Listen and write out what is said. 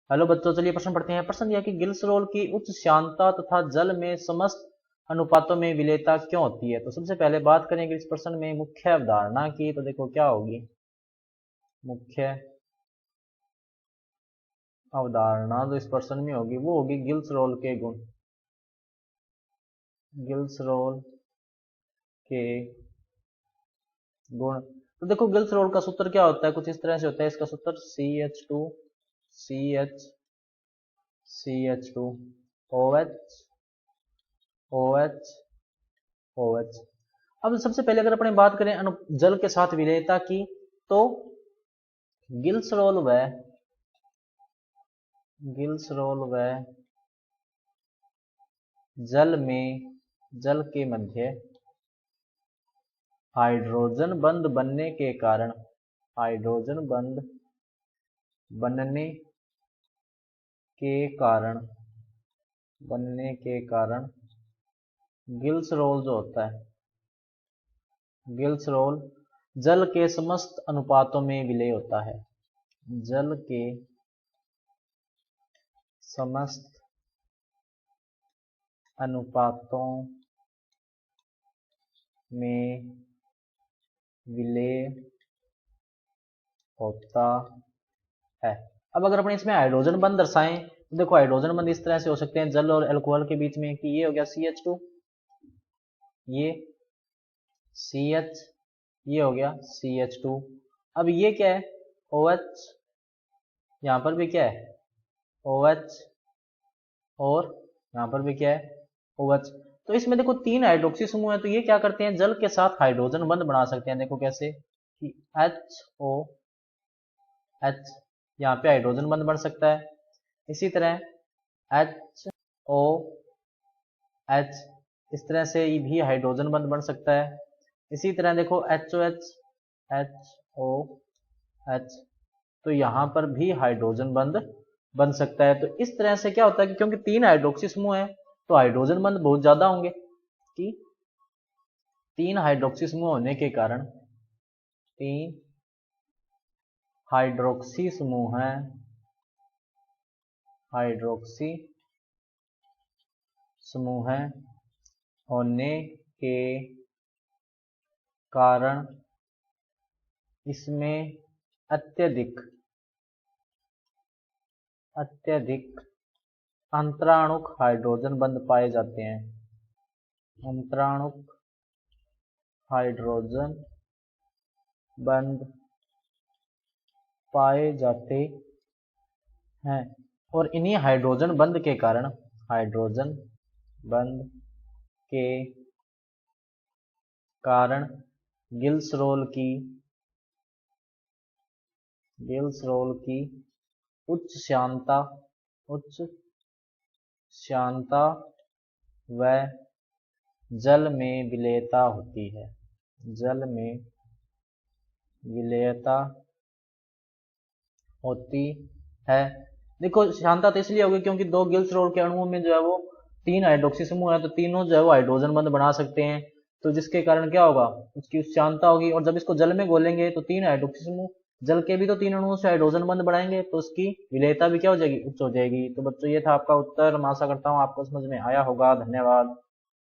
Hello बच्चों, चलिए प्रश्न पढ़ते हैं। प्रश्न यह कि ग्लिसरॉल की उच्च श्यानता तथा जल में समस्त अनुपातों में विलेयता क्यों होती है। तो सबसे पहले बात करेंगे इस प्रश्न में मुख्य अवधारणा की। तो देखो क्या होगी मुख्य अवधारणा जो इस प्रश्न में होगी वो होगी ग्लिसरॉल के गुण। ग्लिसरॉल के गुण। तो देखो ग्लिसरॉल का सूत्र क्या होता है, कुछ इस तरह से होता है। इसका सूत्र CH2 CH CH2 OH OH OH। अब सबसे पहले अगर अपने बात करें जल के साथ विलेयता की, तो गिल्सरोल व जल के मध्य हाइड्रोजन बंध बनने के कारण बनने के कारण गिल्सरोल जो होता है, गिल्सरोल जल के समस्त अनुपातों में विलेय होता है। जल के समस्त अनुपातों में विलेय होता है। अब अगर अपने इसमें हाइड्रोजन बंध दर्शाएं तो देखो हाइड्रोजन बंध इस तरह से हो सकते हैं जल और अल्कोहल के बीच में कि ये हो गया CH2, ये CH, ये हो गया CH2। अब ये क्या है OH, यहां पर भी क्या है OH, और यहां पर भी क्या है OH। तो इसमें देखो 3 हाइड्रोक्सी समूह है, तो ये क्या करते हैं जल के साथ हाइड्रोजन बंध बना सकते हैं। देखो कैसे कि HOH, यहाँ पे हाइड्रोजन बंध बन सकता है। इसी तरह HOH, इस तरह से भी हाइड्रोजन बंध बन सकता है। इसी तरह देखो HOH, तो यहाँ पर भी हाइड्रोजन बंध बन सकता है। तो इस तरह से क्या होता है कि क्योंकि 3 हाइड्रोक्सी समूह है तो हाइड्रोजन बंध बहुत ज्यादा होंगे, कि 3 हाइड्रोक्सी समूह होने के कारण 3 हाइड्रोक्सी समूह है, हाइड्रोक्सी समूह होने के कारण इसमें अत्यधिक अंतराणुक हाइड्रोजन बंध पाए जाते हैं। अंतराणुक हाइड्रोजन बंध पाए जाते हैं, और इन्हीं हाइड्रोजन बंध के कारण गिल्सरोल की उच्च श्यानता व जल में विलेयता होती है। जल में विलेयता होती है। देखो श्यानता तो इसलिए होगी क्योंकि 2 गिल्सरोल के अणुओं में जो है वो 3 हाइड्रोक्सी समूह है, तो तीनों जो है वो हाइड्रोजन बंध बना सकते हैं। तो जिसके कारण क्या होगा उसकी श्यानता होगी। और जब इसको जल में घोलेंगे तो 3 हाइड्रोक्सी समूह, जल के भी तो 3 अणुओं से हाइड्रोजन बंध बनाएंगे, तो उसकी विलेयता भी क्या हो जाएगी, उच्च हो जाएगी। तो बच्चों ये था आपका उत्तर। मैं आशा करता हूँ आपको समझ में आया होगा। धन्यवाद।